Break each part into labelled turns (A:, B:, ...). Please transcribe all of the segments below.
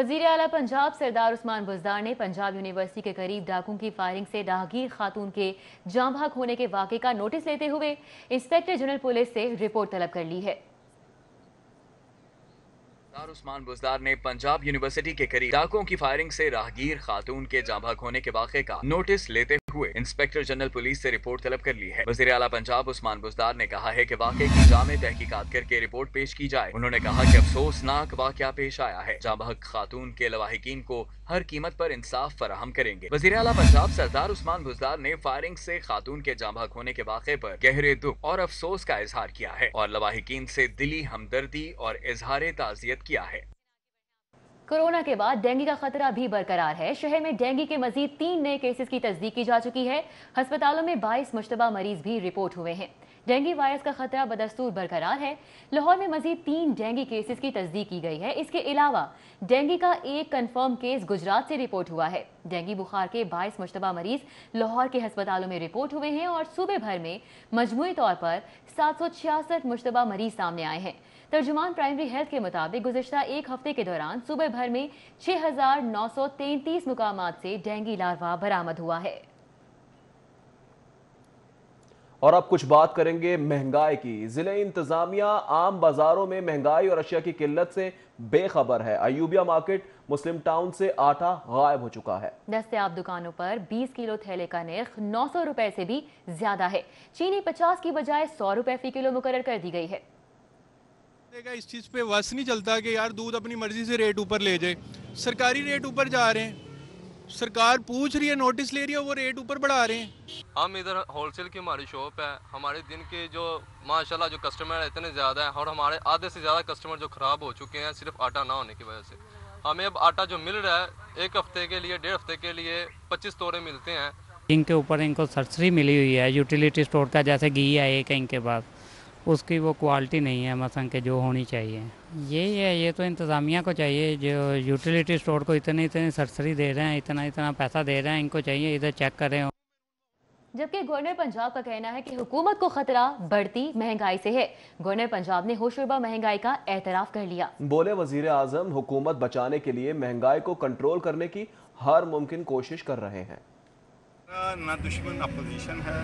A: वज़ीर आला पंजाब सरदार उस्मान बुज़दार ने पंजाब यूनिवर्सिटी के करीब डाकुओं की फायरिंग से राहगीर खातून के जाँ भाग होने के वाक़े का नोटिस लेते हुए इंस्पेक्टर जनरल पुलिस से रिपोर्ट तलब कर ली है।
B: सरदार उस्मान बुज़दार ने पंजाब यूनिवर्सिटी के करीब डाकुओं की फायरिंग से राहगीर खातून के जाँ भाग होने के वाक़े का नोटिस लेते हुए इंस्पेक्टर जनरल पुलिस से रिपोर्ट तलब कर ली है। वज़ीर आला पंजाब उस्मान बुज़दार ने कहा है कि वाक़े की जामे तहकीकात करके रिपोर्ट पेश की जाए। उन्होंने कहा कि अफसोसनाक वाक़या पेश आया है। जाँ भाग खातून के लवाहिकीन को हर कीमत पर इंसाफ फराहम करेंगे। वज़ीर आला पंजाब सरदार उस्मान बुज़दार ने फायरिंग से खातून के जाँ भाग होने के वाक़े पर गहरे दुख और अफसोस का इजहार किया है और लवाहिकीन से दिली हमदर्दी और इजहार ताज़ियत किया है।
A: कोरोना के बाद डेंगू का खतरा भी बरकरार है। शहर में डेंगू के मजीद 3 नए केसेस की तस्दीक की जा चुकी है। अस्पतालों में 22 मुश्तबा मरीज भी रिपोर्ट हुए हैं। डेंगू वायरस का खतरा बदस्तूर बरकरार है। लाहौर में मजीद 3 डेंगू केसेस की तस्दीक की गई है। इसके अलावा डेंगू का एक कन्फर्म केस गुजरात से रिपोर्ट हुआ है। डेंगू बुखार के 22 मुश्तबा मरीज लाहौर के अस्पतालों में रिपोर्ट हुए हैं और सूबे भर में मजमूई तौर पर 766 मुश्तबा मरीज सामने आए हैं। तर्जुमान प्राइमरी हेल्थ के मुताबिक गुज़िश्ता एक हफ्ते के दौरान सूबे भर में 6,933 मुकामात से डेंगू लार्वा बरामद हुआ है।
C: और अब कुछ बात करेंगे महंगाई की। जिले इंतजामिया आम बाजारों में महंगाई और अशिया की किल्लत से बेखबर है। अयूबिया मार्केट मुस्लिम टाउन से आटा गायब हो चुका है।
A: दस्तयाब दुकानों पर 20 किलो थैले का नर्ख 900 रुपए से भी ज्यादा है। चीनी 50 की बजाय 100 रुपए फी किलो मुकर्रर कर दी गई है।
D: इस चीज पे वस नहीं चलता कि यार दूध अपनी मर्जी से रेट ऊपर ले जाए। सरकारी रेट ऊपर जा रहे हैं, सरकार पूछ रही है, नोटिस ले रही है, वो रेट ऊपर बढ़ा रहे हैं।
E: हम इधर होलसेल की हमारी शॉप है। हमारे दिन के जो माशाल्लाह जो कस्टमर है इतने ज़्यादा हैं और हमारे आधे से ज़्यादा कस्टमर जो ख़राब हो चुके हैं सिर्फ आटा ना होने की वजह से। हमें अब आटा जो मिल रहा है एक हफ्ते के लिए 1.5 हफ्ते के लिए 25 तोड़े मिलते हैं।
F: इनके ऊपर इनको सब्सिडी मिली हुई है यूटिलिटी स्टोर का, जैसे घी है एक इनके पास, उसकी वो क्वालिटी नहीं है मसलन के जो होनी चाहिए। यही है, ये तो इंतज़ामिया को चाहिए। जो यूटिलिटी स्टोर को इतनी सब्सिडी दे रहे हैं, इतना पैसा दे रहे हैं, इनको चाहिए इधर चेक करें।
A: जबकि गवर्नर पंजाब का कहना है कि हुकूमत को खतरा बढ़ती महंगाई से है। गवर्नर पंजाब ने होशरुबा महंगाई का एतराफ कर लिया। बोले
C: वजीर आजम हुकूमत बचाने के लिए महंगाई को कंट्रोल करने की हर मुमकिन कोशिश कर रहे हैं।
G: ना दुश्मन अपोजिशन है,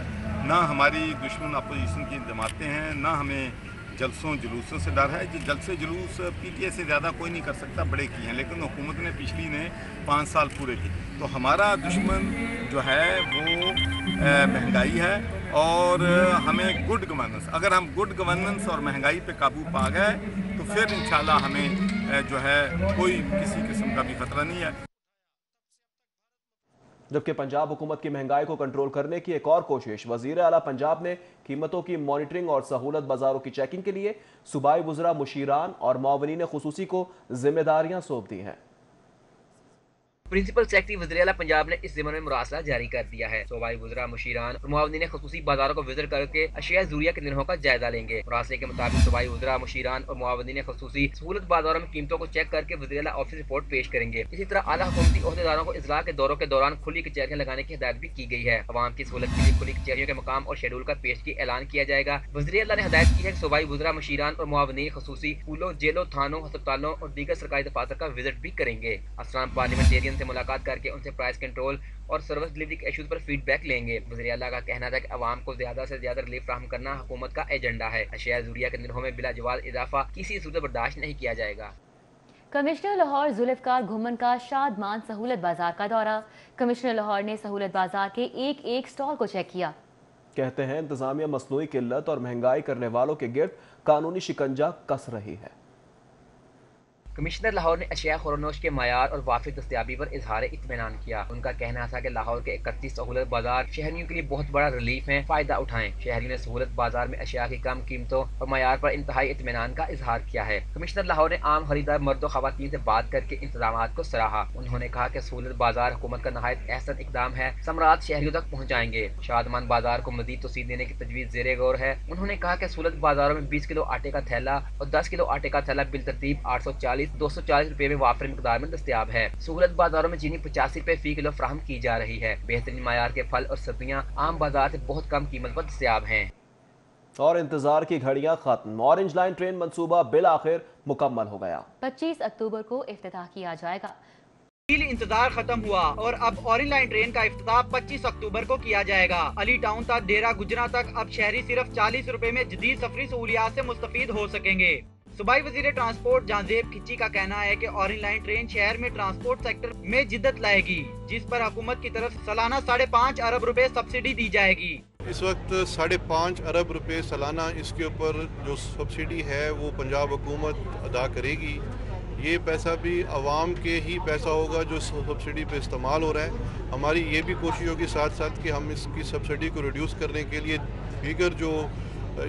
G: ना हमारी दुश्मन अपोजिशन की जमातें हैं, ना हमें जलसों जुलूसों से डर है। जो जलसे जुलूस पीटीए से ज़्यादा कोई नहीं कर सकता, बड़े किए हैं, लेकिन हुकूमत ने पिछली ने 5 साल पूरे किए। तो हमारा दुश्मन जो है वो महंगाई है और हमें गुड गवर्नेंस, अगर हम गुड गवर्नेंस और महंगाई पे काबू पा गए तो फिर इंशाल्लाह हमें जो है कोई किसी किस्म का भी खतरा नहीं है।
C: जबकि पंजाब हुकूमत की महंगाई को कंट्रोल करने की एक और कोशिश। वजीर आला पंजाब ने कीमतों की मॉनिटरिंग और सहूलत बाजारों की चेकिंग के लिए सूबाई वज़रा मुशीरान और मुआवनीन खुसूसी को जिम्मेदारियां सौंप दी हैं।
H: प्रिंसिपल सेक्रेटरी वज़ीर आला पंजाब ने इस ज़िम्मे में मुरासला जारी कर दिया है। सूबाई वज़रा मुशीरान और मुआवनीन खुसूसी बाजारों को विजिट करके अशिया ज़रूरिया के निर्हों का जायजा लेंगे। मुरासले के मुताबिक सूबाई वज़रा मुशीरान और मुआवनीन खुसूसी सहूलत बाजारों में कीमतों को चेक करके वज़ीर आला ऑफिस रिपोर्ट पेश करेंगे। इसी तरह आला हुकूमती ओहदेदारों को इजलास के दौरों के दौरान खुली कचहरियां लगाने की हिदायत भी की गई है। अवाम की सहूलत के लिए खुली कचहरियों के मकाम और शेड्यूल का पेशगी ऐलान किया जाएगा। वज़ीर आला ने हिदायत की है कि सूबाई वज़रा मुशीरान और मुआवनीन खुसूसी स्कूलों, जेलों, थानों, अस्पतालों और दीगर सरकारी दफातर का विजिट भी करेंगे। असलाम पार्लियामेंटेरियन से मुलाकात करके उनसे प्राइस कंट्रोल और सर्विस डिलीवरी के इश्यूज पर फीडबैक लेंगे। वज़ीर आला का कहना था कि अवाम को ज्यादा से ज्यादा रिलीफ फराहम करना हुकूमत का एजेंडा है। अशिया ज़रूरिया के निर्हों में बिला जवाब इजाफा किसी सूरत बर्दाश्त नहीं किया जाएगा।
A: कमिश्नर लाहौर जुल्फ़िकार घुमन का शादमान सहूलत बाजार का दौरा। कमिश्नर लाहौर ने सहूलत बाजार के एक स्टॉल को चेक किया।
C: कहते हैं इंतजामिया मसनूई किल्लत और महंगाई करने वालों के गिर्द कानूनी शिकंजा कस रही है।
H: कमिश्नर लाहौर ने अशिया खुरनोश के मायार और वाफिक दस्तयाबी पर इजहार इत्मीनान किया। उनका कहना था कि लाहौर के 31 सहूलत बाजार शहरियों के लिए बहुत बड़ा रिलीफ है, फायदा उठाएं। शहरियों ने सहूलत बाजार में अशिया की कम कीमतों और मायार पर इंतहाई इत्मीनान का इजहार किया है। कमिश्नर लाहौर ने आम खरीदार मर्द और खवातीन से बात करके इंतजाम को सराहा। उन्होंने कहा कि सहूलत बाजार हुकूमत का नहायत एहसन इकदाम है, समरात शहरियों तक पहुँचाएंगे। शादमान बाजार को मजीद तोसीद देने की तजवीज़ ज़ेरे गौर है। उन्होंने कहा कि सहूलत बाजारों में 20 किलो आटे का थैला और 10 किलो आटे का थैला बिलतरतीब 240 रुपए में वाफिर मिकदार में दस्तयाब है। सहूलत बाजारों में चीनी 85 रुपए फी किलो फराहम की जा रही है। बेहतरीन मायार के फल और सब्जियां आम बाजार से बहुत कम कीमत पर दस्तयाब हैं।
C: اور انتظار کی گھڑیاں ختم، ऑरेंज लाइन ट्रेन मंसूबा बिल आखिर मुकम्मल हो गया।
A: 25 अक्टूबर को इफ्तिताह किया जाएगा।
I: इंतजार खत्म हुआ और अब ऑरेंज लाइन ट्रेन का इफ्तिताह 25 अक्टूबर को किया जाएगा। अली टाउन तक डेरा गुजरा तक अब शहरी सिर्फ 40 रुपए में जदीद सफरी सहूलियात से मुस्तफीद हो सकेंगे। सूबाई वजीर ट्रांसपोर्ट जांजेब खिच्ची का कहना है कि ऑरेंज लाइन ट्रेन शहर में ट्रांसपोर्ट सेक्टर में जिद्दत लाएगी, जिस पर हुकूमत की तरफ सालाना 5.5 अरब रुपए सब्सिडी दी जाएगी।
J: इस वक्त 5.5 अरब रुपए सालाना इसके ऊपर जो सब्सिडी है वो पंजाब हुकूमत अदा करेगी। ये पैसा भी आवाम के ही पैसा होगा जो सब्सिडी पे इस्तेमाल हो रहा है। हमारी ये भी कोशिश होगी साथ साथ कि हम इसकी सब्सिडी को रिड्यूस करने के लिए दीगर जो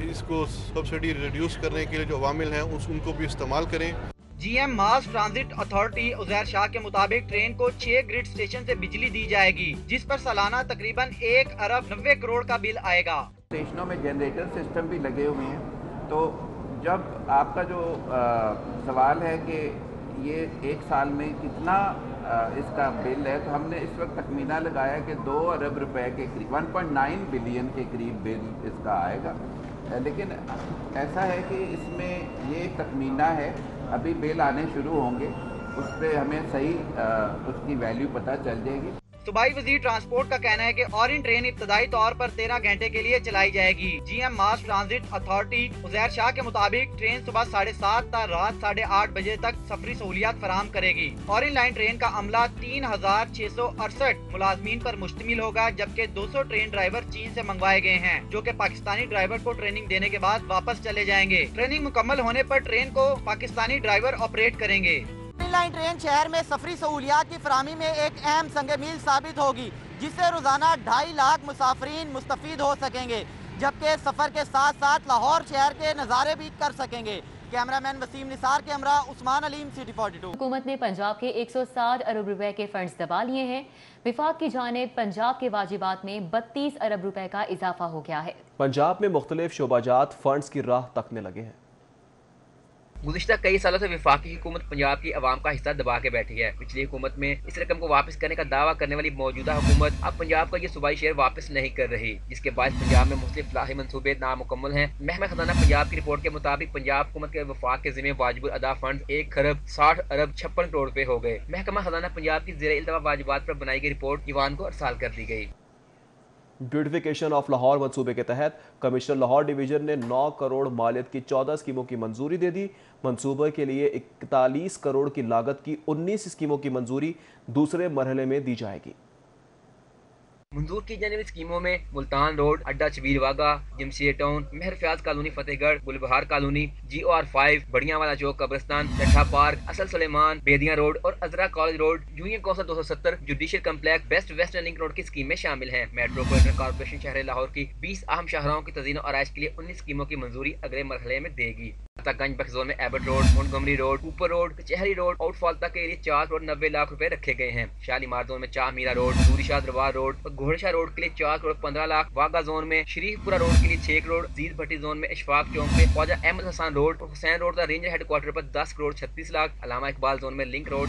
J: इसको सब्सिडी रिड्यूस करने के लिए जो अवामिल हैं उनको भी इस्तेमाल करें।
I: जीएम मास ट्रांजिट अथॉरिटी उजैर शाह के मुताबिक ट्रेन को 6 ग्रिड स्टेशन से बिजली दी जाएगी, जिस पर सालाना तकरीबन 1 अरब 90 करोड़ का बिल आएगा।
K: स्टेशनों में जनरेटर सिस्टम भी लगे हुए हैं, तो जब आपका जो सवाल है कि ये एक साल में कितना इसका बिल है, तो हमने इस वक्त तखमीना लगाया कि 2 अरब रुपए के करीब 1.9 बिलियन के करीब बिल इसका आएगा। लेकिन ऐसा है कि इसमें ये तखमीना है, अभी बिल आने शुरू होंगे, उस पर हमें सही उसकी वैल्यू पता चल जाएगी।
I: सूबाई वजीर ट्रांसपोर्ट का कहना है कि ऑरेंज ट्रेन इब्तदाई तौर पर 13 घंटे के लिए चलाई जाएगी। जीएम मास ट्रांजिट अथॉरिटी उजैर शाह के मुताबिक ट्रेन सुबह 7:30 तक रात 8:30 बजे तक सफरी सहूलियात फराहम करेगी। ऑरेंज लाइन ट्रेन का अमला 3668 मुलाजमीन पर मुश्तमिल होगा, जबकि 200 ट्रेन ड्राइवर चीन से मंगवाए गए हैं, जो कि पाकिस्तानी ड्राइवर को ट्रेनिंग देने के बाद वापस चले जाएंगे। ट्रेनिंग मुकम्मल होने पर ट्रेन को पाकिस्तानी ड्राइवर ऑपरेट करेंगे।
L: लाइन ट्रेन शहर में सफरी सहूलियात की फराहमी में एक अहम संग-ए-मील साबित होगी, जिससे रोजाना 2.5 लाख मुसाफरीन मुस्तफीद हो सकेंगे, जबकि सफर के साथ साथ लाहौर शहर के नज़ारे भी कर सकेंगे। कैमरामैन वसीम निसार के हमरा उस्मान अलीम, सिटी 42।
A: हुकूमत ने पंजाब के 160 अरब रुपए के फंड्स दबा लिए हैं। विफाक की जानिब पंजाब के वाजिबात में 32 अरब रुपए का इजाफा हो गया है।
C: पंजाब में मुख्तलिफ शोबाजात फंड्स की राह तकने लगे हैं।
H: गुज़िश्ता कई सालों से वफाकी हुकूमत पंजाब की आवाम का हिस्सा दबा के बैठी है। पिछली हुकूमत में इस रकम को वापस करने का दावा करने वाली मौजूदा हुकूमत अब पंजाब का ये सूबाई शेयर वापस नहीं कर रही, जिसके बाद पंजाब में मुख्तलिफ फलाही मनसूबे नामुकम्मल हैं। महकमा खजाना पंजाब की रिपोर्ट के मुताबिक पंजाब हुकूमत के वफाक के जिम्मे वाजिबुल अदा फंड 1 खरब 60 अरब 56 करोड़ रुपए हो गए। महकमा खजाना पंजाब की ज़ेर इल्तवा वाजिबात पर बनाई गई रिपोर्ट ईवान को अरसाल कर दी गई।
C: ब्यूटिफिकेशन ऑफ लाहौर मंसूबे के तहत कमिश्नर लाहौर डिवीजन ने 9 करोड़ मालियत की 14 स्कीमों की मंजूरी दे दी। मंसूबे के लिए 41 करोड़ की लागत की 19 स्कीमों की मंजूरी दूसरे मरहले में दी जाएगी।
H: मंजूर की जाने वाली स्कीमों में मुल्तान रोड, अड्डा चबीर वागा, Jamshed town, Mehar Fayyaz colony Fatehgarh, Gulbahar colony, GOR5, बढ़िया वाला चौक, कब्रिस्तान, चट्ठा पार्क, असल सुलेमान, बेदिया रोड और अजरा college road, union council 270, judicial complex, best west running road की स्कीमें शामिल हैं। मेट्रोपॉलिटन कॉर्पोरेशन शहर लाहौर की 20 अहम शाहराहों की तज़ीन और आराइश के लिए 19 स्कीमों की मंजूरी अगले मरहले में देगी। गंज बख्श जोन में एबट रोड, मोंटगोमरी रोड, ऊपर रोड, कचहरी रोड, आउटफॉल तक के लिए 4 करोड़ 90 लाख रुपए रखे गए हैं। शालीमार जोन में चाह मीरा रोड, दूरीशाह दरबार रोड और घोड़शाह रोड के लिए 4 करोड़ 15 लाख। वागा जोन में शरीफपुरा रोड के लिए 6 करोड़। जीद भट्टी जोन में इशफाक चौक पे ख्वाजा अहमद हसन रोड और हुसैन रोड का रेंजर हेडक्वार्टर पर 10 करोड़ 36 लाख। अलामा इकबाल जोन में लिंक रोड,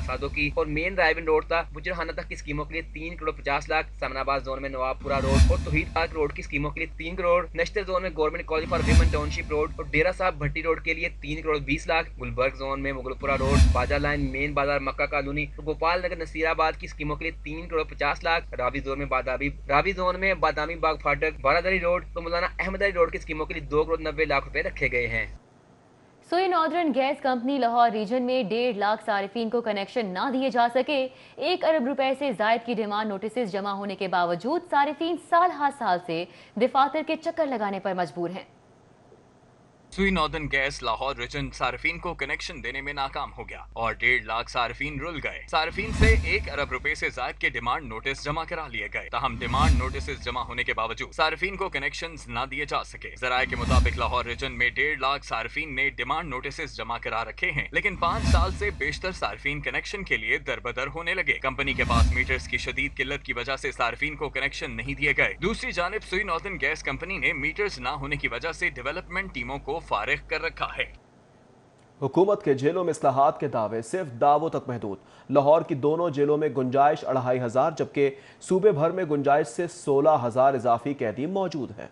H: सादो की और मेन ड्राइविंग रोड तक बुजरहाना तक की स्कीमों के लिए 3 करोड़ 50 लाख। समनाबाद जोन में नवाबपुरा रोड और तौहीद पार्क रोड की स्कीमों के लिए 3 करोड़। नश्तर जोन में government college for women township road और डेरा साहब भट्टी रोड के लिए 3 करोड़ 20 लाख। गुलबर्ग जोन में मुगलपुरा रोड, बाजा लाइन, मेन बाजार, मक्का कॉलोनी और गोपाल नगर नसीराबाद की स्कीमों के लिए 3 करोड़ 50 लाख। रावी जोन में बादामी बाग फाटक, बारादरी रोड तो मौलाना अहमद अली रोड की स्कीमों के लिए 2 करोड़ 90 लाख रुपए रखे गए हैं।
A: सोई northern gas company Lahore region में 1.5 लाख सारिफीन को कनेक्शन ना दिए जा सके। 1 अरब रुपए से जायद की डिमांड नोटिस जमा होने के बावजूद सारिफीन साल हर साल से दफातर के चक्कर लगाने पर मजबूर हैं।
B: सुई नॉर्दर्न गैस लाहौर रीजन सार्फिन को कनेक्शन देने में नाकाम हो गया और 1.5 लाख सार्फिन रुल गए। सार्फिन से 1 अरब रुपए से जायद के डिमांड नोटिस जमा करा लिए गए, ताहम डिमांड नोटिस जमा होने के बावजूद सार्फिन को कनेक्शन न दिए जा सके। जराये के मुताबिक लाहौर रीजन में 1.5 लाख सार्फिन ने डिमांड नोटिस जमा करा रखे हैं, लेकिन 5 साल से बेशतर सार्फिन कनेक्शन के लिए दरबदर होने लगे। कंपनी के पास मीटर्स की शदीद किल्लत की वजह से सार्फिन को कनेक्शन नहीं दिए गए। दूसरी जानिब सुई नॉर्दर्न गैस कंपनी ने मीटर्स न होने की वजह से डेवलपमेंट टीमों को फारिग कर रखा है।
C: हुकूमत के जेलों में इस्लाहात के दावे सिर्फ दावों तक महदूद। लाहौर की दोनों जेलों में गुंजाइश 2500, जबकि सूबे भर में गुंजाइश से 16,000 इजाफी कैदी मौजूद हैं।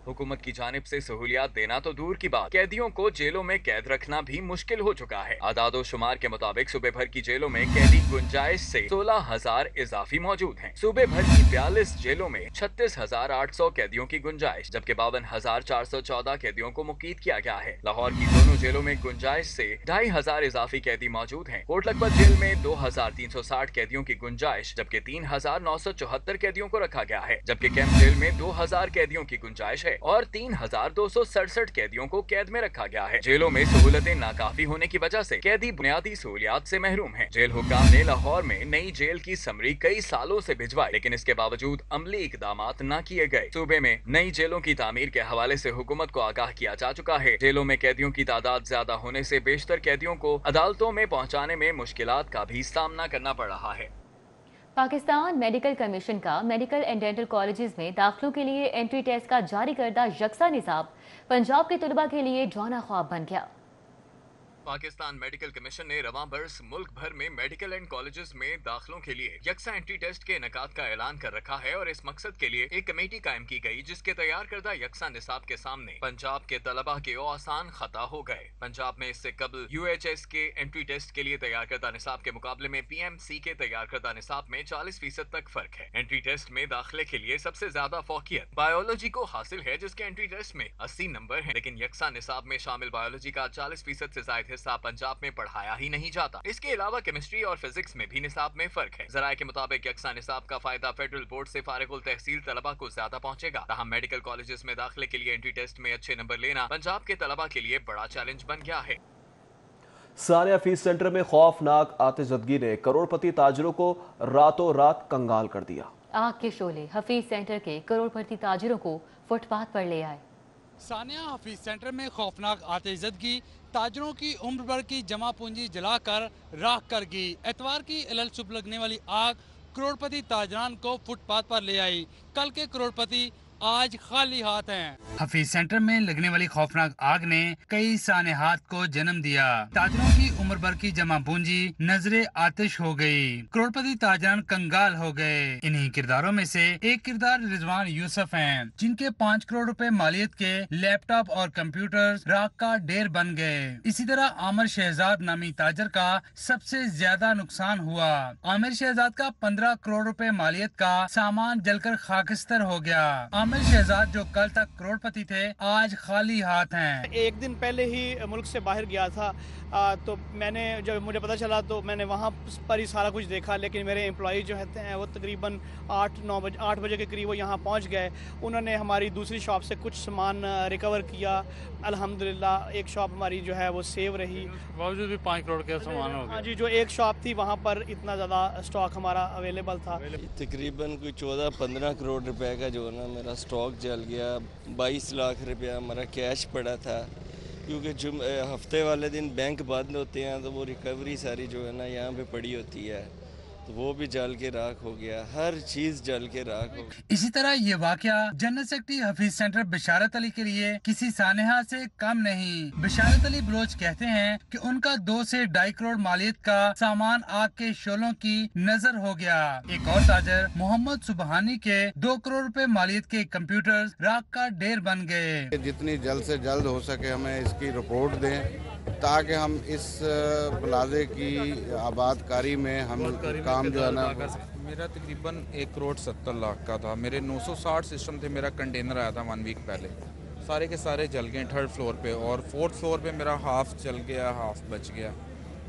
B: हुकूमत की जानिब से सहूलियात देना तो दूर की बात, कैदियों को जेलों में कैद रखना भी मुश्किल हो चुका है। आदादो शुमार के मुताबिक सूबे भर की जेलों में कैदी गुंजाइश से 16,000 इजाफी मौजूद हैं। सूबे भर की 42 जेलों में 36,800 कैदियों की गुंजाइश, जबकि 52,414 कैदियों को मुकीद किया गया है। लाहौर की दोनों जेलों में गुंजाइश से 2,500 इजाफी कैदी मौजूद हैं। कोट लखपत जेल में 2,360 कैदियों की गुंजाइश, जबकि 3,974 कैदियों को रखा गया है, जबकि कैंप जेल में 2,000 कैदियों की गुंजाइश है और 3,267 कैदियों को कैद में रखा गया है। जेलों में सहूलतें नाकाफी होने की वजह से कैदी बुनियादी सहूलियात से महरूम हैं। जेल हुक्काम ने लाहौर में नई जेल की समरी कई सालों से भिजवाई, लेकिन इसके बावजूद अमली इकदामात न किए गए। सूबे में नई जेलों की तामीर के हवाले से हुकूमत को आगाह किया जा चुका है। जेलों में कैदियों की तादाद ज्यादा होने से बेशतर कैदियों को अदालतों में पहुंचाने में मुश्किलात का भी सामना करना पड़ रहा है।
A: पाकिस्तान मेडिकल कमीशन का मेडिकल एंड डेंटल कॉलेजेस में दाखिलों के लिए एंट्री टेस्ट का जारी करदा यकसा निसाब पंजाब के तलबा के लिए जौना ख्वाब बन गया।
B: पाकिस्तान मेडिकल कमीशन ने रवां बरस मुल्क भर में मेडिकल एंड कॉलेजेस में दाखिलों के लिए यकसा एंट्री टेस्ट के इनेकाद का ऐलान कर रखा है और इस मकसद के लिए एक कमेटी कायम की गई, जिसके तैयार करदा यकसा निसाब के सामने पंजाब के तलबा के आसान खता हो गए। पंजाब में इससे कबल UHS के एंट्री टेस्ट के लिए तैयार करदा निसाब के मुकाबले में PMC के तैयार करदा निसाब में 40% तक फर्क है। एंट्री टेस्ट में दाखिले के लिए सबसे ज्यादा फौकियत बायोलॉजी को हासिल है, जिसके एंट्री टेस्ट में 80 नंबर है, लेकिन यकसा निसाब में शामिल बायोलॉजी का 40% से ज्यादा हिस्सा पंजाब में पढ़ाया ही नहीं जाता। इसके अलावा केमिस्ट्री और फिजिक्स में भी निसाब में फर्क है। जराये के मुताबिक यकसा निसाब का फायदा फेडरल बोर्ड से फारिगुल तहसील तलबा को ज्यादा पहुंचेगा। तहम मेडिकल कॉलेजेस में दाखिले के लिए एंट्री टेस्ट में अच्छे नंबर लेना पंजाब के तलबा के लिए बड़ा चैलेंज बन गया है।
C: सानिया फीस सेंटर में खौफनाक आतिशबाजी ने करोड़पति ताजरों को रातों रात कंगाल कर दिया।
A: आग के शोले हफीज सेंटर के करोड़पति ताजरों को फुटपाथ पर ले आए।
M: सानिया हफीज सेंटर में खौफनाक आतिशबाजी ताजरों की उम्र भर की जमा पूंजी जलाकर राख कर गई। एतवार की इलल सुबह लगने वाली आग करोड़पति ताजरान को फुटपाथ पर ले आई। कल के करोड़पति आज खाली हाथ हैं। हफीज सेंटर में लगने वाली खौफनाक आग ने कई सानेहात को जन्म दिया। ताजरों की उम्र भर की जमा पूंजी नजरे आतिश हो गई। करोड़पति ताजरान कंगाल हो गए। इन्हीं किरदारों में से एक किरदार रिजवान यूसुफ हैं, जिनके 5 करोड़ रुपए मालियत के लैपटॉप और कंप्यूटर राख का ढेर बन गए। इसी तरह आमिर शहजाद नामी ताजर का सबसे ज्यादा नुकसान हुआ। आमिर शहजाद का 15 करोड़ रुपए मालियत का सामान जलकर खाकिस्तर हो गया। आमिर शहजाद जो कल तक करोड़पति थे, आज खाली हाथ हैं।
N: एक दिन पहले ही मुल्क से बाहर गया था, तो मैंने जब मुझे पता चला तो मैंने वहाँ पर ही सारा कुछ देखा, लेकिन मेरे एम्प्लॉई जो हैं वो तकरीबन 8 बजे के करीब वो यहाँ पहुँच गए। उन्होंने हमारी दूसरी शॉप से कुछ सामान रिकवर किया। अल्हम्दुलिल्लाह एक शॉप हमारी जो है वो सेव रही।
O: बावजूद भी 5 करोड़ के सामान हो गया।
N: हाँ जी, जो एक शॉप थी वहाँ पर इतना ज़्यादा स्टॉक हमारा अवेलेबल था।
P: तकरीबन कोई 14-15 करोड़ रुपए का जो है ना मेरा स्टॉक जल गया। 22 लाख रुपया हमारा कैश पड़ा था, क्योंकि हफ्ते वाले दिन बैंक बंद होते हैं तो वो रिकवरी सारी जो है ना यहाँ पे पड़ी होती है, तो वो भी जल के राख हो गया। हर चीज जल के राख हो गई।
M: इसी तरह ये वाकया जनरल सेक्रेटरी हफीज सेंटर बिशारत अली के लिए किसी सानेहा से कम नहीं। बिशारत अली बलोच कहते हैं कि उनका 2 से 2.5 करोड़ मालियत का सामान आग के शोलों की नजर हो गया। एक और ताजर मोहम्मद सुबहानी के 2 करोड़ रुपए मालियत के कंप्यूटर राख का ढेर बन गए।
Q: जितनी जल्द से जल्द हो सके हमें इसकी रिपोर्ट दें, ताकि हम इस प्लाजे की आबादकारी में हम काम जो है ना।
R: मेरा तकरीबन 1 करोड़ 70 लाख का था। मेरे 960 सिस्टम थे। मेरा कंटेनर आया था 1 वीक पहले, सारे के सारे जल गए 3rd फ्लोर पे, और 4th फ्लोर पे मेरा हाफ जल गया, हाफ बच गया।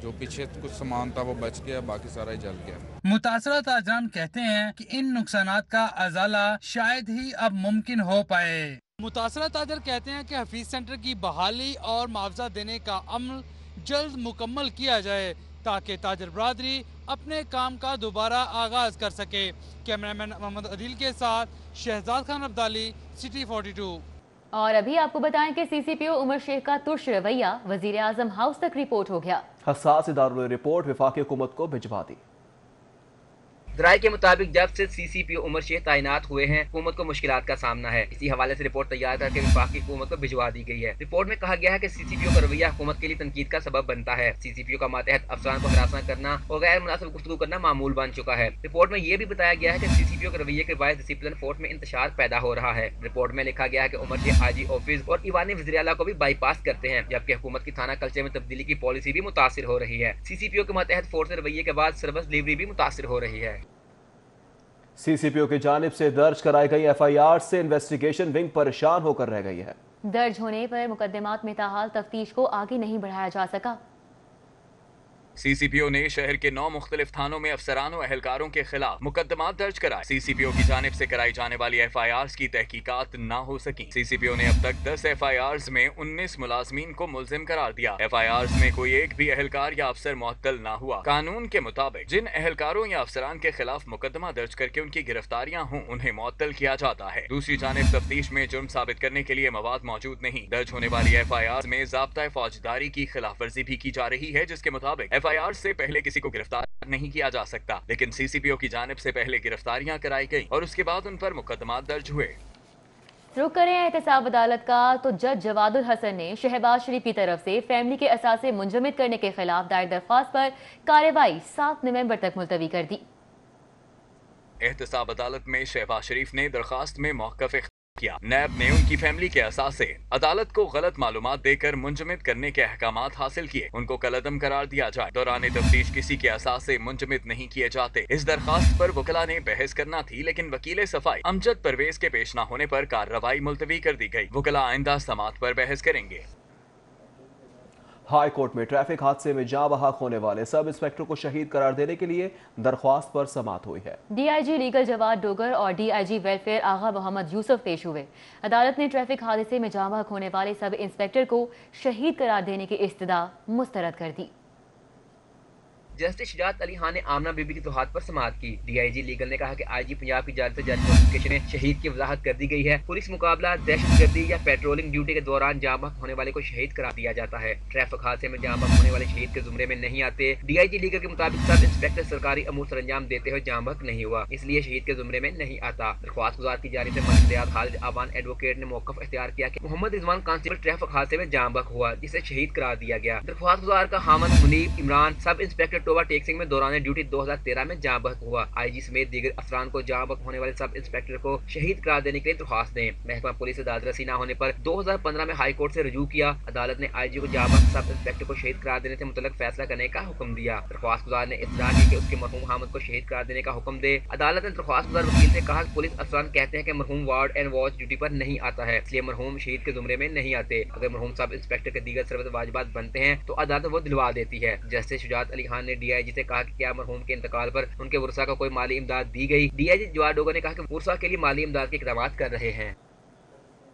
R: जो पीछे कुछ सामान था वो बच गया, बाकी सारा ही जल गया।
M: मुतासरा ताजरान कहते हैं कि इन नुकसानात का अजाला शायद ही अब मुमकिन हो पाए। मुतासरा ताजर कहते हैं कि हफीज सेंटर की बहाली और मुआवजा देने का अमल जल्द मुकम्मल किया जाए, ताकि ताजर बरादरी अपने काम का दोबारा आगाज कर सके। कैमरामैन मोहम्मद अदील के साथ शहजाद खान अब्दाली, सिटी 42।
A: और अभी आपको बताएं कि CCPO उमर शेख का तुर्श रवैया वजीर आजम हाउस तक रिपोर्ट हो गया।
C: हसास इदारों ने रिपोर्ट वफाकी हुकूमत को भिजवा दी।
H: ذرائع के मुताबिक जब से CCPO उमर शेख तैनात हुए हैं, हुकूमत को मुश्किलात का सामना है। इसी हवाले से रिपोर्ट तैयार करके वफाकी हुकूमत को भिजवा दी गई है। रिपोर्ट में कहा गया है कि CCPO का रवैया हुकूमत के लिए तनकीद का सबब बनता है। CCPO का मातहत अफसरान को हरासा करना और गैर मुनासिब गुफ्तगू करना मामूल बन चुका है। रिपोर्ट में यह भी बताया गया है कि CCPO के रवैये के बायस डिसिप्लिन फोर्स में इंतशार पैदा हो रहा है। रिपोर्ट में लिखा गया है कि उमर शेख IG ऑफिस और ईवान वज़ीर आला को भी बाईपास करते हैं, जबकि हुकूमत की थाना कल्चर में तब्दीली की पॉलिसी भी मुतासिर हो रही है। CCPO के मातहत फोर्स रवैये के बाद सर्विस डिलीवरी भी मुतासिर हो रही है।
C: CCPO की जानिब से दर्ज कराई गई FIR से इन्वेस्टिगेशन विंग परेशान होकर रह गई है।
A: दर्ज होने पर मुकदमात में ताहाल तफ्तीश को आगे नहीं बढ़ाया जा सका।
B: CCPO ने शहर के 9 मुख्तलिफ थानों में अफसरान और अहलकारों के खिलाफ मुकदमात दर्ज कराए। CCPO की जानिब से कराई जाने वाली FIRs की तहकीकात न हो सकी। CCPO ने अब तक 10 FIRs में 19 मुलाजमीन को मुल्जिम करार दिया। FIRs में कोई एक भी अहलकार या अफसर मुअत्तल न हुआ। कानून के मुताबिक जिन अहलकारों या अफसरान के खिलाफ मुकदमा दर्ज करके उनकी गिरफ्तारियां हों, उन्हें मुअत्तल किया जाता है। दूसरी जानिब तफ्तीश में जुर्म साबित करने के लिए मवाद मौजूद नहीं। दर्ज होने वाली FIRs में ज़ाब्ता फौजदारी की खिलाफ वर्जी भी की जा रही है, जिसके मुताबिक FIR से पहले किसी को गिरफ्तार नहीं किया जा सकता, लेकिन CCPO की जानिब से पहले गिरफ्तारियां कराई गई और उसके बाद उन पर मुकदमात दर्ज हुए।
A: रुक करें एहतसाब अदालत का, तो जज जवादुल हसन ने शहबाज शरीफ की तरफ से फैमिली के असासे मुंजमद करने के खिलाफ दायर दरख्वास्त पर कार्रवाई 7 नवंबर तक मुलतवी कर दी।
B: एहतसाब अदालत में शहबाज शरीफ ने दरखास्त में मौक़िफ़ किया। नैब ने उनकी फैमिली के असासे अदालत को गलत मालूमात देकर मुंजमद करने के अहकामात हासिल किए, उनको कलअदम करार दिया जाए। दौरान तफ्तीश किसी के असासे मुंजमद नहीं किए जाते। इस दरखास्त पर वकला ने बहस करना थी, लेकिन वकील सफाई अमजद परवेज के पेश न होने पर कार्रवाई मुलतवी कर दी गई। वकला आइंदा समात पर बहस करेंगे।
C: हाई कोर्ट में ट्रैफिक हादसे में जाँ बहक होने वाले सब इंस्पेक्टर को शहीद करार देने के लिए दरख्वास्त पर समात हुई है।
A: DIG लीगल जवाद डोगर और DIG वेलफेयर आगा मोहम्मद यूसुफ पेश हुए। अदालत ने ट्रैफिक हादसे में जाँ बहक होने वाले सब इंस्पेक्टर को शहीद करार देने की इस्तदा मुस्तरद कर दी।
H: जस्टिस शुजात अली खान ने आमना बीबी की तौहात पर समाअत की। DIG लीगल ने कहा कि IG पंजाब की जानिब से जारी नोटिफिकेशन में शहीद की वजाहत कर दी गई है। पुलिस मुकाबला, दहशतगर्दी या पेट्रोलिंग ड्यूटी के दौरान जाँ बहक होने वाले को शहीद करार दिया जाता है। ट्रैफिक हादसे में जाँ बहक होने वाले शहीद के जुमरे में नहीं आते। DIG लीगल के मुताबिक सब इंस्पेक्टर सरकारी अमूर सर अंजाम देते हुए जाँ बहक नहीं हुआ, इसलिए शहीद के जुमरे में नहीं आता। दरख्वास्त गुजार की जानिब से मलिक खालिद आवान एडवोकेट ने मौक़िफ़ इख्तियार किया कि मोहम्मद रिजवान कांस्टेबल ट्रैफिक हादसे में जाँ बहक हुआ, जिसे शहीद करार दिया गया। दरख्वास्त गुजार का Hamid Munib Imran sub inspector Toba टेक्सिंग में ड्यूटी 2013 में जाँ बहक हुआ। IG समेत दीगर अफसरान को जाँ बहक होने वाले सब इंस्पेक्टर को शहीद करार देने के लिए दरख्वास्त दें। महकमा पुलिस से दादरसी न होने पर 2015 में हाई कोर्ट से रुजू किया। अदालत ने IG को जाँ बहक सब इंस्पेक्टर को शहीद करार देने से मुतल्लिक फैसला करने का हुक्म दिया। दरख्वास्त गुजार ने इत्तला की कि उसके मरहूम हामिद को शहीद करार देने का हुक्म दे। अदालत ने दरख्वास्त गुजार वकील से कहा कि पुलिस अफसरान कहते हैं कि मरहूम वार्ड एंड वॉच ड्यूटी पर नहीं आता है, इसलिए मरहूम शहीद के जुमरे में नहीं आते। अगर मरहूम सब इंस्पेक्टर के दीगर सर्विस वाजिबात बनते हैं तो अदालत वो दिलवा देती है। जस्टिस शुजात अली खान ने DIG से कहा कि क्या मरहूम के इंतकाल पर उनके वर्सा को कोई माली इमदाद दी गई। DIG जवाद डोगर ने कहा कि वर्सा के लिए माली इमदाद के इक़दाम कर रहे हैं।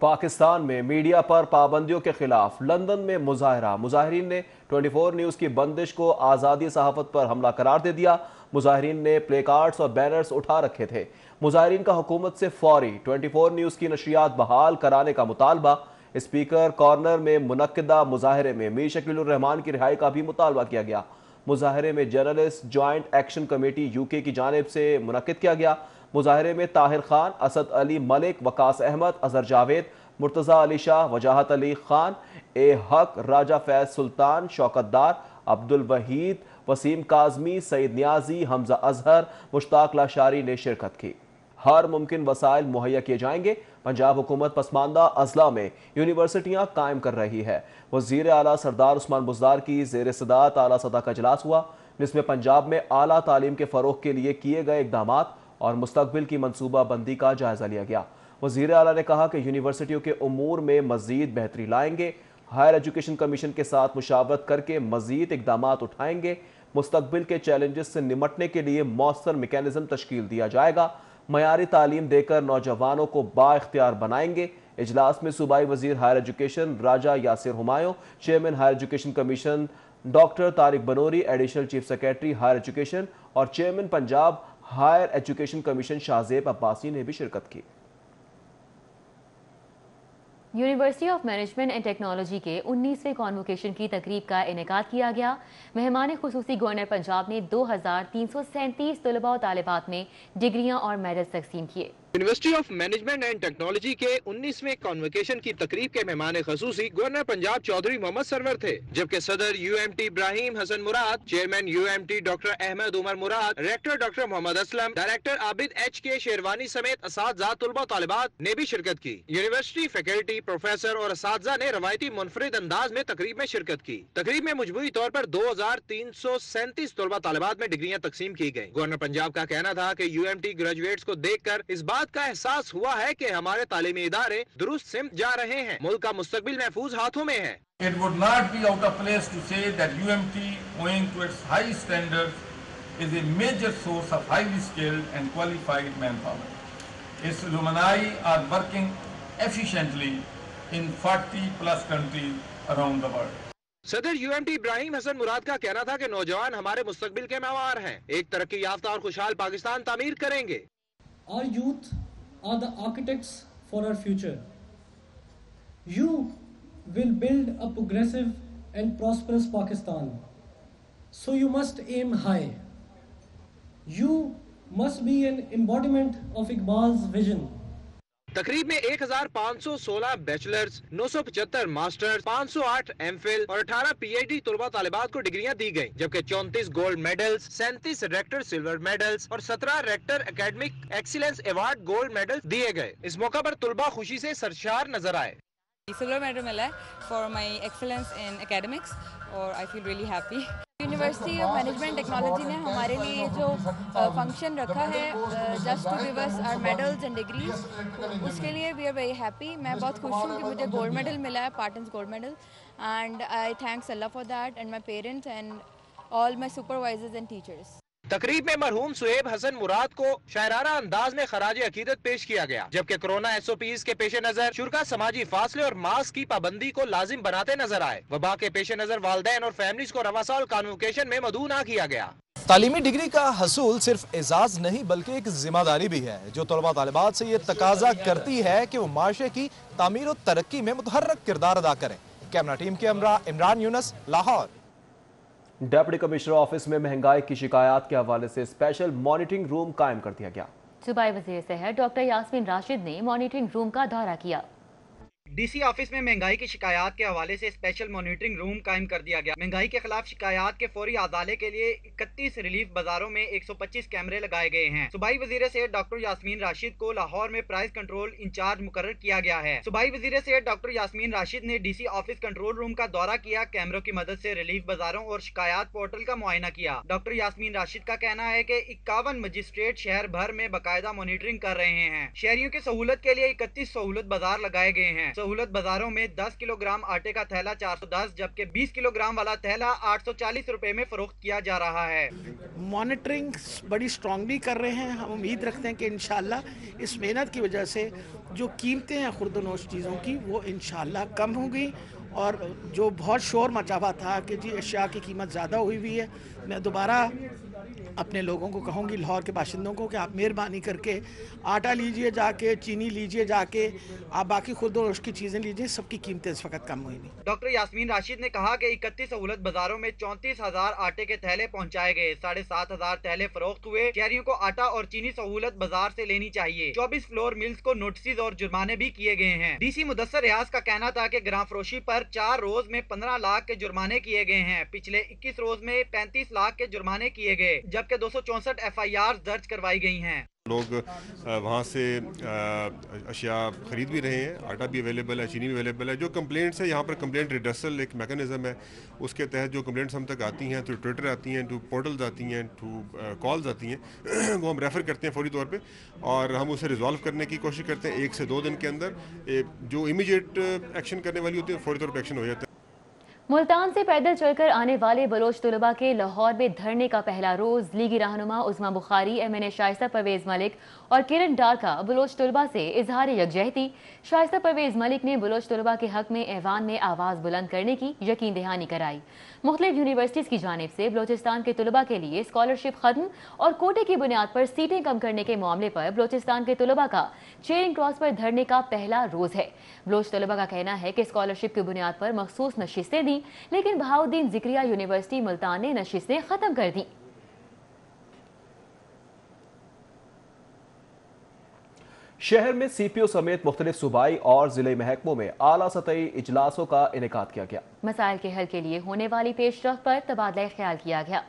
C: पाकिस्तान में मीडिया पर पाबंदियों के खिलाफ लंदन में मुजाहरा। मुजाहिरीन ने 24 न्यूज़ की बंदिश को आज़ादी सहाफ़त पर हमला करार दे दिया। मुजाहिरीन ने प्ले कार्ड्स और बैनर्स उठा रखे थे। मुजाहिरीन का हुकूमत से फौरी 24 न्यूज़ की नशरियात बहाल कराने का मुतालबा। स्पीकर कॉर्नर में मुनक्किदा मुजाहरे में मीर शकील उर रहमान की रिहाई का भी मुतालबा किया गया। मुजाहरे में journalist joint action committee UK की जानिब से मुनक्किद किया गया। मुजाहरे में ताहिर खान, असद अली मलिक, वकास अहमद, अजहर जावेद, मुर्तज़ा अली शाह, वजाहत अली खान, ए हक, राजा फैज सुल्तान, शौकत दार, अब्दुल वहीद, वसीम काजमी, सईद नियाजी, हमजा अजहर, मुश्ताक लाशारी ने शिरकत की। हर मुमकिन वसाइल मुहैया किए जाएंगे। पंजाब हुकूमत पसमानदा अजला में यूनिवर्सिटियां कायम कर रही है। वज़ीर आला सरदार उस्मान बुज़दार की ज़ेर सदारत आला सतह का इजलास हुआ, जिसमें पंजाब में आला तालीम के फ़रोग़ के लिए किए गए इक़दामात और मुस्तक़बिल की मनसूबा बंदी का जायज़ा लिया गया। वज़ीर आला ने कहा कि यूनिवर्सिटियों के उमूर में मज़ीद बेहतरी लाएंगे। हायर एजुकेशन कमीशन के साथ मुशावरत करके मज़ीद इक़दामात उठाएंगे। मुस्तक़बिल के चैलेंजेस से निमटने के लिए मौसर मैकेनिज़्म तश्कील दिया जाएगा। मयारी तालीम देकर नौजवानों को बाइख्तियार बनाएंगे। इजलास में सूबाई वज़ीर higher education Raja Yasir Humayun, chairman higher education commission doctor Tariq Banuri, additional chief secretary higher education और chairman Punjab higher education commission Shahzeb Abbasi ने भी शिरकत की।
A: University of management and technology के 19वें कॉन्वोकेशन की तकरीब का इनेकाद किया गया। मेहमान खुसूसी गवर्नर पंजाब ने 2337 तलबा और तालिबात में डिग्रियां और मेडल्स तकसीम किए।
S: University of management and technology के 19वें कॉन्वोकेशन की तकरीब के मेहमान खसूसी गवर्नर पंजाब चौधरी मोहम्मद सरवर थे, जबकि सदर UMT Ibrahim Hassan Murad, chairman UMT doctor Ahmad Umar Murad, rector doctor Mohammad Aslam, director Abid HK Sherwani समेत असातिज़ा, तुलबा, तालिबात ने भी शिरकत की। यूनिवर्सिटी फैकल्टी, प्रोफेसर और असातिज़ा ने रवायती मुनफरिद अंदाज में तकरीब में शिरकत की। तकरीब में मजमूई तौर पर 2337 तुलबा तालिबात में डिग्रियां तकसीम की गयी। गवर्नर पंजाब का कहना था कि UMT ग्रेजुएट्स को देख कर इस बात का एहसास हुआ है कि हमारे तालीमी इदारे दुरुस्त सिमत जा रहे हैं, मुल्क का मुस्तकबिल महफूज हाथों में है।
T: It would not be out of place to say that UMT, owing to its high standards, is a major source of highly skilled and qualified manpower. Its alumni are working efficiently in 40 plus countries around the world.
S: सदर UMT Ibrahim Hassan मुराद का कहना था कि नौजवान हमारे मुस्तकबिल के महवार हैं, एक तरक्की याफ्ता और खुशहाल पाकिस्तान तामीर करेंगे।
U: Our youth are the architects for our future. You will build a progressive and prosperous Pakistan. So you must aim high. You must be an embodiment of Iqbal's vision.
S: तकरीब में 1516 बैचलर्स, 975 मास्टर्स, 508 MPhil और 18 PhD तुलबा तालिबात को डिग्रियां दी गयी, जबकि 34 gold medals, 37 rector silver medals और 17 rector academic excellence award gold medals दिए गए। इस मौका पर तुलबा खुशी से सरशार नजर आए।
V: सिल्वर मेडल मिला है for my excellence in academics और I feel really happy. University of management technology ने हमारे लिए जो फंक्शन रखा है just to give us our medals and degrees, उसके लिए वी आर वेरी हैप्पी। मैं बहुत खुश हूँ कि मुझे गोल्ड मेडल मिला है, patrons gold medal, and I thanks Allah for that and my parents and all my supervisors and teachers.
S: तकरीब में मरहूम सुहेब हसन मुराद को शायराना अंदाज में खराज अकीदत पेश किया गया, जबकि कोरोना SOPs के पेश नजर शुरका समाजी फासले और मास्क की पाबंदी को लाजिम बनाते नजर आए। वबा के पेश नजर वालिदैन और फैमिलीज को रवा साल कॉन्वोकेशन में मदऊ न किया गया।
W: तालीमी डिग्री का हसूल सिर्फ एजाज नहीं बल्कि एक जिम्मेदारी भी है, जो तलबा तालिबात से ये तकाजा करती है कि वो माशरे की तामीर और तरक्की में मुतहर्रिक किरदार अदा करें। कैमरा टीम के हमरा Imran Younas, Lahore.
C: Deputy commissioner office में महंगाई की शिकायत के हवाले से स्पेशल मॉनिटरिंग रूम कायम कर दिया गया।
A: सूबाई वज़ीर सेहत डॉक्टर यास्मीन राशिद ने मॉनिटरिंग रूम का दौरा किया।
I: DC ऑफिस में महंगाई की शिकायत के हवाले से स्पेशल मॉनिटरिंग रूम कायम कर दिया गया। महंगाई के खिलाफ शिकायत के फौरी अदाले के लिए 31 रिलीफ बाजारों में 125 कैमरे लगाए गए हैं। सूबाई वज़ीर सेहत डॉक्टर यास्मीन राशिद को लाहौर में प्राइस कंट्रोल इंचार्ज मुकर्रर किया गया है। सूबाई वज़ीर सेहत डॉक्टर यास्मीन राशिद ने DC ऑफिस कंट्रोल रूम का दौरा किया, कैमरों की मदद से रिलीफ बाजारों और शिकायत पोर्टल का मुआयना किया। डॉक्टर यास्मीन राशिद का कहना है कि 51 मजिस्ट्रेट शहर भर में बाकायदा मॉनिटरिंग कर रहे हैं। शहरियों की सहूलत के लिए 31 सहूलत बाजार लगाए गए हैं। सहूलत बाजारों में 10 किलोग्राम आटे का थैला 410 जबकि 20 किलोग्राम वाला थैला 840 रुपए में फरोख्त किया जा रहा है।
X: मॉनिटरिंग बड़ी स्ट्रांगली कर रहे हैं। हम उम्मीद रखते हैं कि इंशाल्लाह इस मेहनत की वजह से जो कीमतें हैं खुर्दनोश चीज़ों की वो इंशाल्लाह कम होंगी, और जो बहुत शोर मचा हुआ था कि जी अशिया की कीमत ज़्यादा हुई हुई है, मैं दोबारा अपने लोगों को कहूँगी, लाहौर के बाशिंदों को, कि आप मेहरबानी करके आटा लीजिए जाके, चीनी लीजिए जाके, आप बाकी खुद और उसकी चीज़ें लीजिए, सबकी कीमतें इस वक्त कम हुई नहीं।
I: डॉक्टर यास्मीन राशिद ने कहा कि 31 सहूलत बाजारों में 34,000 आटे के थैले पहुँचाए गए, 7,500 थैले फरोख्त हुए। शहरियों को आटा और चीनी सहूलत बाजार से लेनी चाहिए। 24 फ्लोर मिल्स को नोटिस और जुर्माने भी किए गए हैं। DC मुदस्सर रियाज का कहना था कि ग्राम फरोशी पर 4 रोज में 15 लाख के जुर्माने किए गए हैं। पिछले 21 रोज में 35 लाख के जुर्माने किए गए, जबकि 264 FIR दर्ज करवाई गई हैं।
Y: लोग वहाँ से अशिया ख़रीद भी रहे हैं, आटा भी अवेलेबल है, चीनी भी अवेलेबल है। जो कंप्लेंट्स है यहाँ पर कंप्लेंट रिड्रेसल एक मैकेनिज़्म है, उसके तहत जो कंप्लेंट्स हम तक आती हैं, थ्रू ट्विटर आती हैं, थ्रू पोर्टल्स आती हैं, थ्रू कॉल्स आती हैं, वो हम रेफ़र करते हैं फौरी तौर पे और हम उसे रिजॉल्व करने की कोशिश करते हैं 1 से 2 दिन के अंदर। जो इमीडिएट एक्शन करने वाली होती है फौरी तौर पर एक्शन हो जाता है।
A: मुल्तान से पैदल चलकर आने वाले बलोच तलबा के लाहौर में धरने का पहला रोज लीगी रहनुमा उस्मा बुखारी, MNA शाइस्ता परवेज मलिक और किरण डार का बलोच तलबा से इजहार यकजहती। शाइस्ता परवेज मलिक ने बलोच तलबा के हक में ऐवान में आवाज़ बुलंद करने की यकीन दहानी कराई। मुख्तलिफ यूनिवर्सिटीज़ की जानिब से बलोचिस्तान के तलबा के लिए स्कॉलरशिप खत्म और कोटे की बुनियाद पर सीटें कम करने के मामले पर बलोचिस्तान के तलबा का चेयरिंग क्रॉस पर धरने का पहला रोज है। बलोच तलबा का कहना है कि स्कॉलरशिप की बुनियाद पर मखसूस नशिस्तें दी, लेकिन बहाउद्दीन जिक्रिया यूनिवर्सिटी मुल्तान ने नशिस्तें खत्म कर दी।
C: शहर में CPO समेत मुख्तलिफ सूबाई और जिले महकमों में आला सतही इजलासों का इनेकाद किया गया।
A: मसाइल के हल के लिए होने वाली पेशरफ्त पर तबादला ख्याल किया गया।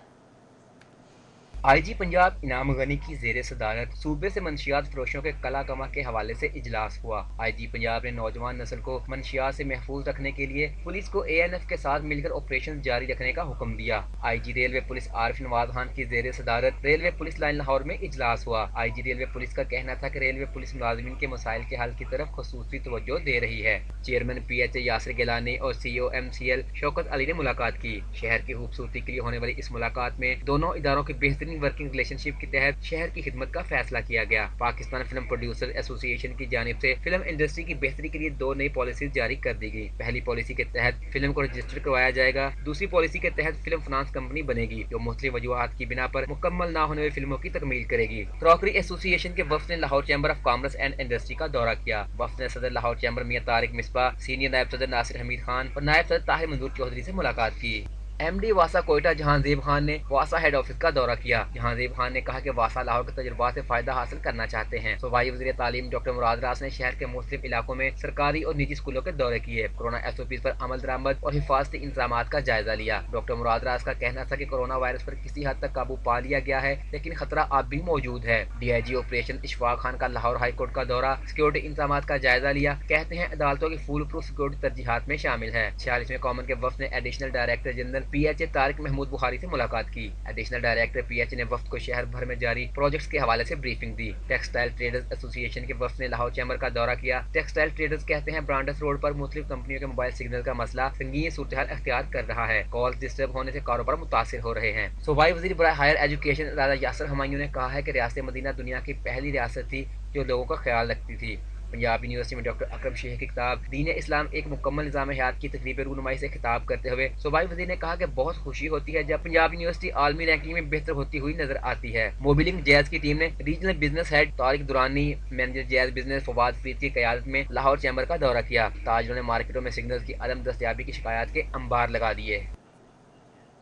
H: IG पंजाब इनाम गनी की जेर सदारत सूबे से मंशियात फरोशों के कला कमा के हवाले से इजलास हुआ। IG पंजाब ने नौजवान नस्ल को मंशियात से महफूज रखने के लिए पुलिस को ANF के साथ मिलकर ऑपरेशन जारी रखने का हुक्म दिया। IG railway police Arif Nawaz Khan की जेर सदारत रेलवे पुलिस लाइन लाहौर में इजलास हुआ। IG रेलवे पुलिस का कहना था कि रेलवे पुलिस मुलाजिमीन के मसाइल के हल की तरफ खसूसी तवज्जो दे रही है। चेयरमैन PHA यासिर गिलानी और CEO MCL शौकत अली ने मुलाकात की। शहर की खूबसूरती के लिए होने वाली इस मुलाकात में दोनों इदारों की बेहतरीन वर्किंग रिलेशनशिप के तहत शहर की खिदमत का फैसला किया गया। पाकिस्तान फिल्म प्रोड्यूसर एसोसिएशन की जानिब से फिल्म इंडस्ट्री की बेहतरी के लिए 2 नई पॉलिसीज जारी कर दी गई। पहली पॉलिसी के तहत फिल्म को रजिस्टर करवाया जाएगा। दूसरी पॉलिसी के तहत फिल्म फाइनेंस कंपनी बनेगी जो मुख्तलिफ वजूहात की बिना पर मुकम्मल ना होने वाली फिल्मों की तकमील करेगी। क्रॉकरी एसोसिएशन के वफ्द ने Lahore chamber of commerce and industry का दौरा किया। वफ्द ने सदर लाहौर चैम्बर मियां तारिक मिसबा, सीनियर नायब सदर नासिर हमीद खान और नायब सदर ताहिर मंजूर चौधरी से मुलाकात की। MD वासा कोयटा जहांजेब खान ने वासा हेड ऑफिस का दौरा किया। जहांजेब खान ने कहा कि वासा लाहौर के तजुर्बा से फायदा हासिल करना चाहते हैं। सूबाई वज़ीर तालीम डॉक्टर मुराद रास ने शहर के मुख्तलिफ इलाकों में सरकारी और निजी स्कूलों के दौरे किए। कोरोना SOPs पर अमल दरामद और हिफाजती इंतजामात का जायजा लिया। डॉक्टर मुराद रास का कहना था कि कोरोना वायरस पर किसी हद तक काबू पा लिया गया है, लेकिन खतरा अब भी मौजूद है। DIG ऑपरेशन इशफाक खान का लाहौर हाई कोर्ट का दौरा सिक्योरिटी इंतजामात का जायजा लिया। कहते हैं अदालतों की फुल प्रूफ सिक्योरिटी तरजीहात में शामिल है। 46वें कॉमन के वफ्द ने additional director general PHA Tariq Mahmood Bukhari से मुलाकात की। एडिशनल डायरेक्टर PHA ने वफ्द को शहर भर में जारी प्रोजेक्ट्स के हवाले से ब्रीफिंग दी। टेक्सटाइल ट्रेडर्स एसोसिएशन के वफ्द ने लाहौर चैम्बर का दौरा किया। टेक्सटाइल ट्रेडर्स कहते हैं ब्रांडस रोड पर मुख्तलिफ कंपनियों के मोबाइल सिग्नल का मसला संगीन सूरत-ए-हाल अख्तियार कर रहा है। कॉल्स डिस्टर्ब होने से कारोबार मुतासिर हो रहे हैं। सूबाई वज़ीर बराए हायर एजुकेशन राजा यासिर हमायूं ने कहा है कि रियासत मदीना दुनिया की पहली रियासत थी जो लोगों का ख्याल रखती थी। पंजाब यूनिवर्सिटी में डॉक्टर अकरम शेख की किताब दीन इस्लाम एक मुकम्मल निज़ाम हयात की तकरीब रूनुमाई से खिताब करते हुए सूबाई वज़ीर ने कहा कि बहुत खुशी होती है जब पंजाब यूनिवर्सिटी आलमी रैंकिंग में बेहतर होती हुई नजर आती है। मोबिलिंग जैज की टीम ने regional business head Tariq Durrani, manager Jazz business Fawad Farid की क़यादत में लाहौर चैम्बर का दौरा किया। ताजरों ने मार्केटों में सिग्नल्स की अदम दस्तयाबी की शिकायत के अंबार लगा दिए।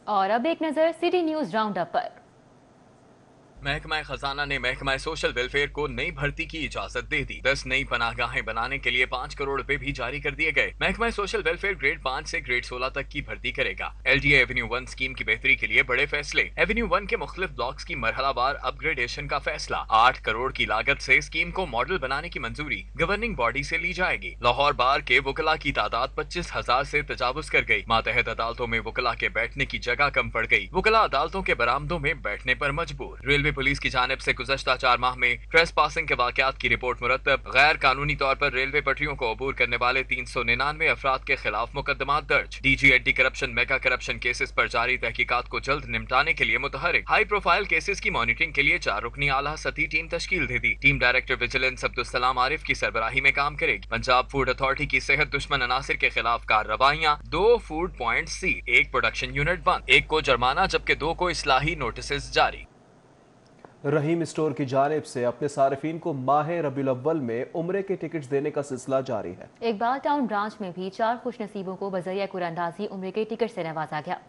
A: और अब एक नजर सिटी न्यूज राउंड अप पर।
B: महकमा खजाना ने महकमा सोशल वेलफेयर को नई भर्ती की इजाजत दे दी। 10 नई पनाहगाहें बनाने के लिए 5 करोड़ रुपए भी जारी कर दिए गए। महकमा सोशल वेलफेयर ग्रेड 5 से ग्रेड 16 तक की भर्ती करेगा। LDA एवेन्यू 1 स्कीम की बेहतरी के लिए बड़े फैसले। एवेन्यू 1 के मुख्तलिफ ब्लॉक्स की मरहलावार अपग्रेडेशन का फैसला। 8 करोड़ की लागत से स्कीम को मॉडल बनाने की मंजूरी गवर्निंग बॉडी से ली जाएगी। लाहौर बार के वकला की तादाद 25,000 से तजावुज कर गई। मातहत अदालतों में वकला के बैठने की जगह कम पड़ गई। वकला अदालतों के बरामदों में बैठने पर मजबूर। रेलवे पुलिस की जानिब से गुज़श्ता 4 माह में ट्रेस पासिंग के वाकयात की रिपोर्ट मुरतब। गैर कानूनी तौर पर रेलवे पटरियों को अबूर करने वाले 399 अफराद के खिलाफ मुकदमात दर्ज। DG anti corruption mega corruption cases पर जारी तहकीकात को जल्द निपटाने के लिए मुतहरिक। हाई प्रोफाइल केसेस की मॉनिटरिंग के लिए 4 रुकनी आला सतही टीम तश्कील दे दी। Team director vigilance Abdulsalam Arif की सरबराही में काम करेगी। पंजाब फूड अथॉरिटी की सेहत दुश्मन अनासिर के खिलाफ कार्रवाइयां। 2 फूड पॉइंट सी, 1 प्रोडक्शन यूनिट बंद, 1 को जुर्माना जबकि 2 को इस्लाही नोटिस जारी।
C: रहीम स्टोर की जानिब से अपने सारिफीन को माह रबीउल अव्वल में उम्रे के टिकट्स देने का सिलसिला जारी है।
A: इकबाल टाउन ब्रांच में भी 4 खुशनसीबों को बजरिया कुरानंदाजी उम्रे के टिकट से नवाजा गया।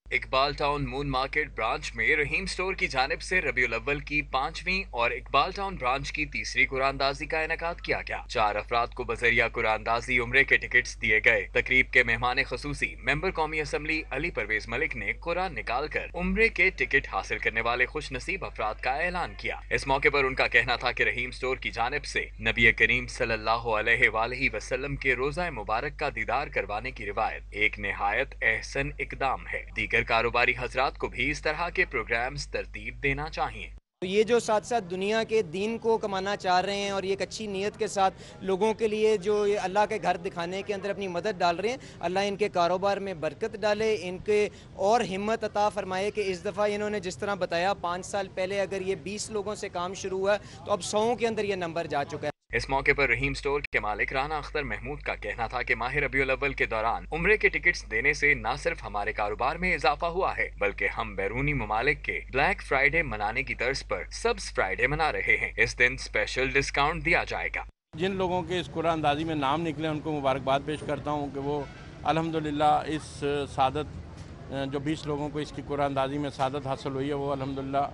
B: Iqbal town moon market branch में रहीम स्टोर की जानिब से रबीउल अव्वल की 5वीं और इकबाल टाउन ब्रांच की 3री कुरानंदाजी का इनेकाद किया गया। 4 अफराद को बजरिया कुरानंदाजी उम्रे के टिकट्स दिए गए। तकरीब के मेहमान खसूसी मेंबर कौमी असम्बली अली परवेज मलिक ने कुरान निकाल कर उम्रे के टिकट हासिल करने वाले खुश नसीब अफराद का ऐलान किया। इस मौके पर उनका कहना था कि रहीम स्टोर की जानिब से नबी करीम सल्लल्लाहु अलैहि वसल्लम के रोजा मुबारक का दीदार करवाने की रिवायत एक निहायत एहसन इकदाम है। कारोबारी हजरात को भी इस तरह के प्रोग्राम्स तरतीब देना चाहिए।
D: تو یہ جو ساتھ ساتھ دنیا کے دین کو کمانا چاہ رہے ہیں اور یہ ایک اچھی نیت کے ساتھ لوگوں کے لیے جو یہ اللہ کے گھر دکھانے کے اندر اپنی مدد ڈال رہے ہیں، اللہ ان کے کاروبار میں برکت ڈالے، ان کے اور ہمت عطا فرمائے کہ اس دفعہ انہوں نے جس طرح بتایا 5 سال پہلے اگر یہ 20 لوگوں سے کام شروع ہوا تو اب 100 کے اندر یہ نمبر جا چکا ہے۔
B: اس موقع پر رحیم سٹور کے مالک رانا اختر محمود کا کہنا تھا کہ ماہ ربیع الاول کے دوران عمرے کے ٹکٹس دینے سے نہ صرف ہمارے کاروبار میں اضافہ ہوا ہے بلکہ ہم بیرونی ممالک کے بلیک فرائیڈے منانے کی طرز پر سبز فرائیڈے منا رہے ہیں۔ اس دن اسپیشل ڈسکاؤنٹ دیا جائے گا۔
O: جن لوگوں کے اس قرآن اندازی میں نام نکلے ان کو مبارکباد پیش کرتا ہوں کہ وہ الحمدللہ اس سعادت جو 20 لوگوں کو اس کی قرآن اندازی میں سعادت حاصل ہوئی ہے وہ الحمدللہ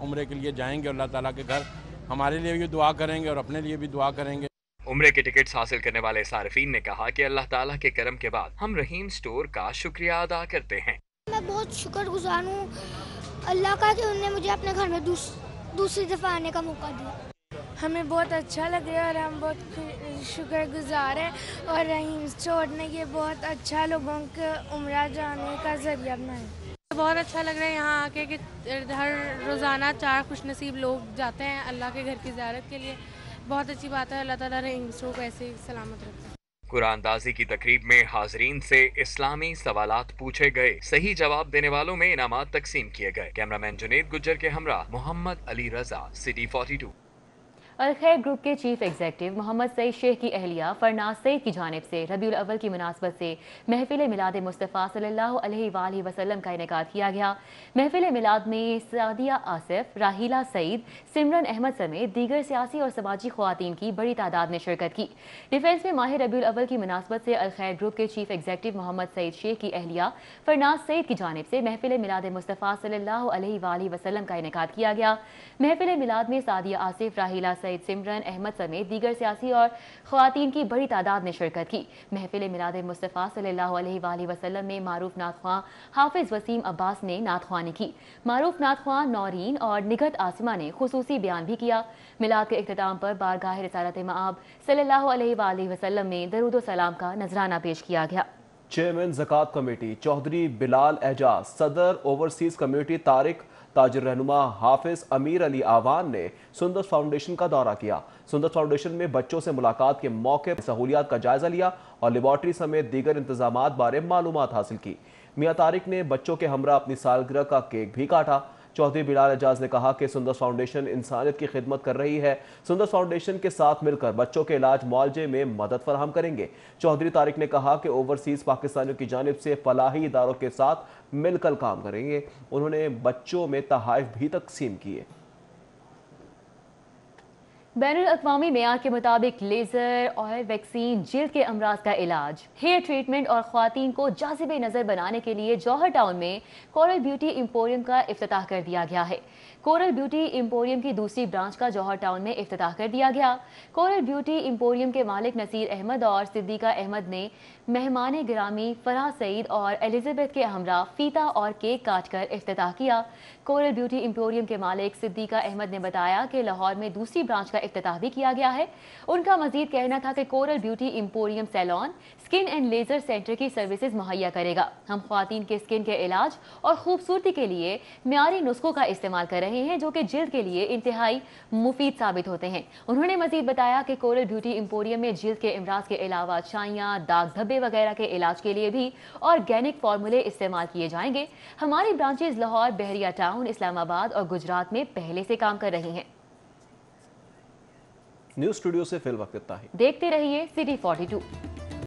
O: عمرے کے لیے جائیں گے اور اللہ تعالیٰ کے گھر ہمارے لیے بھی دعا کریں گے اور اپنے لیے بھی دعا کریں گے۔
B: عمرے کے ٹکٹس حاصل کرنے والے صارفین نے کہا کہ اللہ تعالیٰ کے کرم کے بعد ہم رحیم سٹور کا شکریہ ادا کرتے ہیں۔
E: میں بہت شکر گزار ہوں اللہ کا کہ انہوں نے مجھے اپنے گھر میں دوسری دفعہ آنے کا موقع دیا۔
F: ہمیں بہت اچھا لگ رہا ہے اور ہم بہت شکر گزار ہیں اور رحیم سٹور نے یہ بہت اچھا لوگوں کے عمرہ جانے کا ذریعہ بنایا۔
G: بہت اچھا لگ رہا ہے یہاں آ کے کہ ہر روزانہ 4 خوش نصیب لوگ جاتے ہیں اللہ کے گھر کی زیارت کے لیے۔ بہت اچھی بات ہے، اللہ تعالیٰ نے رحیم سٹور کو ایسے ہی سلامت رکھا۔
B: قرآن اندازی کی تقریب میں حاضرین سے اسلامی سوالات پوچھے گئے، صحیح جواب دینے والوں میں انعامات تقسیم کیے گئے۔ کیمرامین جنید گجر کے ہمراہ محمد علی رضا، سٹی 42۔
A: الخیر گروپ کے چیف ایگزیکٹو محمد سعید شیخ کی اہلیہ فرناز سعید کی جانب سے ربیع الاول کی مناسبت سے محفل میلاد مصطفیٰ صلی اللہ علیہ وآلہ وسلم کا انعقاد کیا گیا۔ محفل میلاد میں سعدیہ آصف، راحیلہ سعید، سمرن احمد سمیت دیگر سیاسی اور سماجی خواتین کی بڑی تعداد نے شرکت کی۔ ڈیفنس میں ماہ ربیع الاول کی مناسبت سے الخیر گروپ کے چیف ایگزیکٹو محمد سعید شیخ کی اہلیہ فرناز سعید کی جانب سے محفل میلاد مصطفیٰ صلی اللہ علیہ وآلہ وسلم کا انعقاد کیا گیا۔ محفل میلاد میں سعدیہ آصف، راحیلہ سعید، سمرن احمد سمیت دیگر سیاسی اور خواتین کی بڑی تعداد نے شرکت کی۔ محفل میلاد مصطفیٰ صلی اللہ علیہ وآلہ وسلم میں معروف نعت خواں حافظ وسیم عباس نے نعت خوانی کی۔ معروف نعت خواں نورین اور نگہت عاصمہ نے خصوصی بیان بھی کیا۔ میلاد کے اختتام پر بارگاہ رسالت مآب صلی اللہ علیہ وآلہ وسلم میں درود و سلام کا نذرانہ پیش کیا گیا۔
C: چیئرمین زکوٰۃ کمیٹی چودھری بلال اعجاز، صدر اوورسیز کمیٹی طارق، تاجر رہنما حافظ امیر علی آوان نے سندس فاؤنڈیشن کا دورہ کیا۔ سندس فاؤنڈیشن میں بچوں سے ملاقات کے موقع پر سہولیات کا جائزہ لیا اور لیبارٹری سمیت دیگر انتظامات بارے معلومات حاصل کی۔ میاں طارق نے بچوں کے ہمراہ اپنی سالگرہ کا کیک بھی کاٹا۔ چودھری بلال اعجاز نے کہا کہ سندس فاؤنڈیشن انسانیت کی خدمت کر رہی ہے۔ سندس فاؤنڈیشن کے ساتھ مل کر بچوں کے علاج معالجے میں مدد فراہم کریں گے۔ چودھری طارق نے کہا کہ اوورسیز پاکستانیوں کی جانب سے فلاحی اداروں کے ساتھ مل کر کام کریں گے۔ انہوں نے بچوں میں تحائف بھی تقسیم کیے۔
A: بین الاقوامی معیار کے مطابق لیزر، آئل، ویکسین، جلد کے امراض کا علاج، ہیئر ٹریٹمنٹ اور خواتین کو جاذب نظر بنانے کے لیے جوہر ٹاؤن میں کورل بیوٹی ایمپوریم کا افتتاح کر دیا گیا ہے۔ کورل بیوٹی ایمپوریم کی دوسری برانچ کا جوہر ٹاؤن میں افتتاح کر دیا گیا۔ کورل بیوٹی ایمپوریم کے مالک نصیر احمد اور صدیقہ احمد نے مہمان گرامی فرح سعید اور الزبیتھ کے ہمراہ فیتا اور کیک کاٹ کر افتتاح کیا۔ کورل بیوٹی ایمپوریم کے مالک صدیقہ احمد نے بتایا کہ لاہور میں دوسری برانچ کا افتتاح بھی کیا گیا ہے۔ ان کا مزید کہنا تھا کہ کورل بیوٹی ایمپوریم سیلون، سکن اینڈ لیزر سینٹر کی سروسز مہیا کرے گا۔ ہم خواتین کے سکن کے علاج اور خوبصورتی کے لیے معیاری نسخوں کا استعمال کر رہے ہیں جو کہ جلد کے لیے انتہائی مفید ثابت ہوتے ہیں۔ انہوں نے مزید بتایا کہ کورل بیوٹی ایمپوریم میں جلد کے امراض کے علاوہ چھائیاں، داغ دھبے وغیرہ کے علاج کے لیے بھی آرگینک فارمولے استعمال کیے جائیں گے۔ ہماری برانچز لاہور، بحریہ ٹاؤن، اسلام آباد اور گجرات میں پہلے سے کام کر رہی ہیں۔
C: نیوز اسٹوڈیو سے فی الوقت اتنا ہی۔
A: دیکھتے رہیے سٹی 42۔